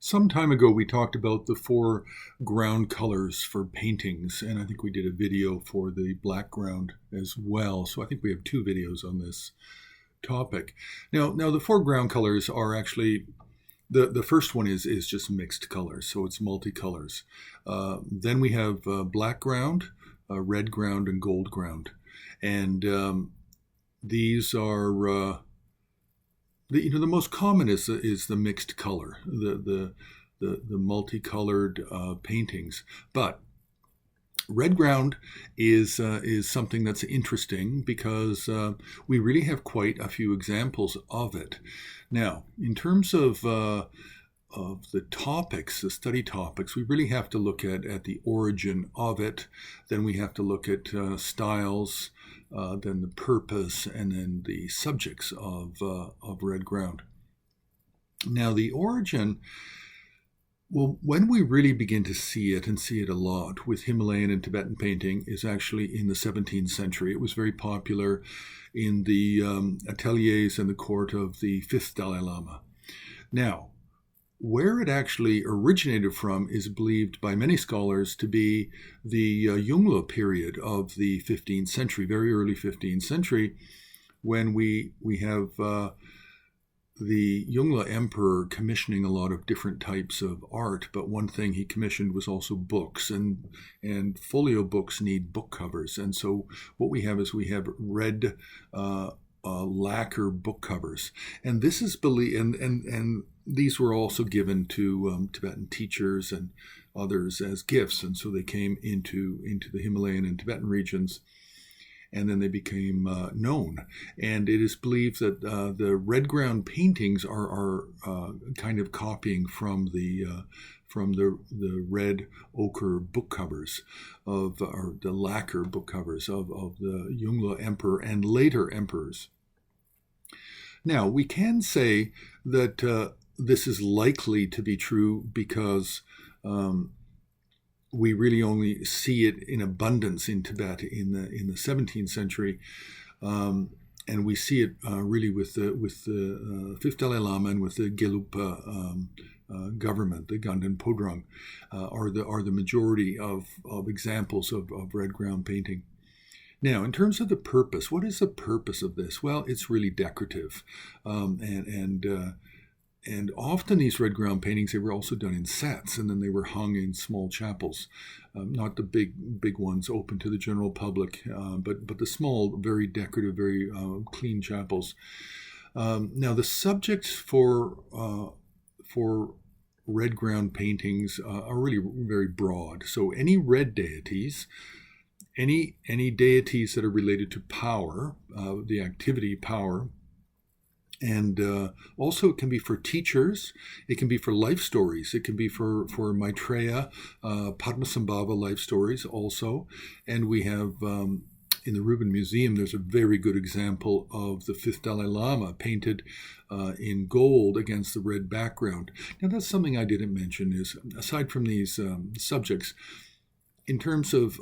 Some time ago, we talked about the four ground colors for paintings, and I think we did a video for the black ground as well. So I think we have two videos on this topic. Now the four ground colors are actually the first one is just mixed colors, so it's multicolors. Then we have black ground, red ground, and gold ground, and these are the most common is the mixed color, the multicolored paintings. But red ground is something that's interesting because we really have quite a few examples of it. Now, in terms of the topics, the study topics, we really have to look at the origin of it. Then we have to look at styles, then the purpose, and then the subjects of red ground. Now, the origin, well, when we really begin to see it, and see it a lot with Himalayan and Tibetan painting, is actually in the 17th century. It was very popular in the ateliers and the court of the Fifth Dalai Lama. Now, where it actually originated from is believed by many scholars to be the Yongle period of the 15th century, very early 15th century, when we have the Yongle emperor commissioning a lot of different types of art. But one thing he commissioned was also books, and folio books need book covers. And so what we have is red lacquer book covers, and this is believed, and these were also given to Tibetan teachers and others as gifts, and so they came into the Himalayan and Tibetan regions, and then they became known. And it is believed that the red ground paintings are kind of copying from the red ochre book covers or the lacquer book covers of the Yongle emperor and later emperors. Now, we can say that this is likely to be true because we really only see it in abundance in Tibet in the 17th century, and we see it really with the Fifth Dalai Lama and with the Gelugpa government, the Ganden Podrung, are the majority of examples of red ground painting. Now, in terms of the purpose, what is the purpose of this? Well, it's really decorative, and often these red ground paintings, they were also done in sets, and then they were hung in small chapels, not the big ones open to the general public, but the small, very decorative, very clean chapels. Now, the subjects for red ground paintings are really very broad. So any red deities, any deities that are related to power, the activity power, and also it can be for teachers, it can be for life stories, it can be for Maitreya, Padmasambhava life stories also. And we have in the Rubin Museum, there's a very good example of the Fifth Dalai Lama painted in gold against the red background. Now, that's something I didn't mention, is aside from these subjects, in terms of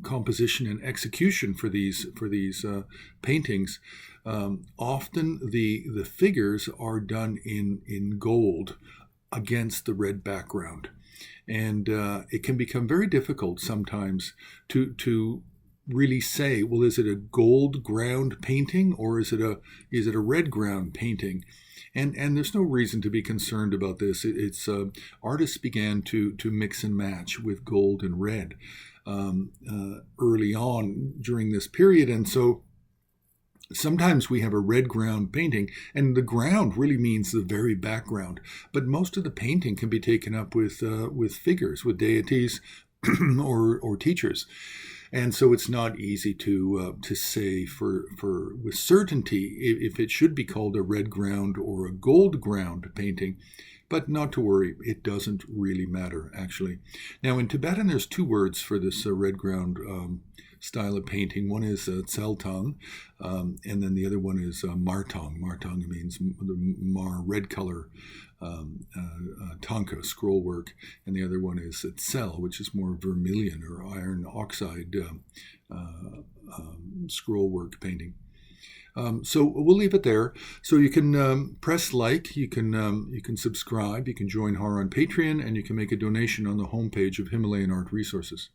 composition and execution for these paintings, often the figures are done in gold against the red background, and it can become very difficult sometimes to really say, well, is it a gold ground painting or is it a red ground painting? And there's no reason to be concerned about this. It's artists began to mix and match with gold and red early on during this period, and so sometimes we have a red ground painting, and the ground really means the very background. But most of the painting can be taken up with figures, with deities, or teachers. And so it's not easy to say for with certainty if it should be called a red ground or a gold ground painting. But not to worry, it doesn't really matter, actually. Now, in Tibetan, there's two words for this red ground style of painting. One is tseltang, and then the other one is martang. Martang means the mar, red color, tanka, scroll work, and the other one is tsel, which is more vermilion or iron oxide scroll work painting. So we'll leave it there. So you can press like, you can subscribe, you can join HAR on Patreon, and you can make a donation on the homepage of Himalayan Art Resources.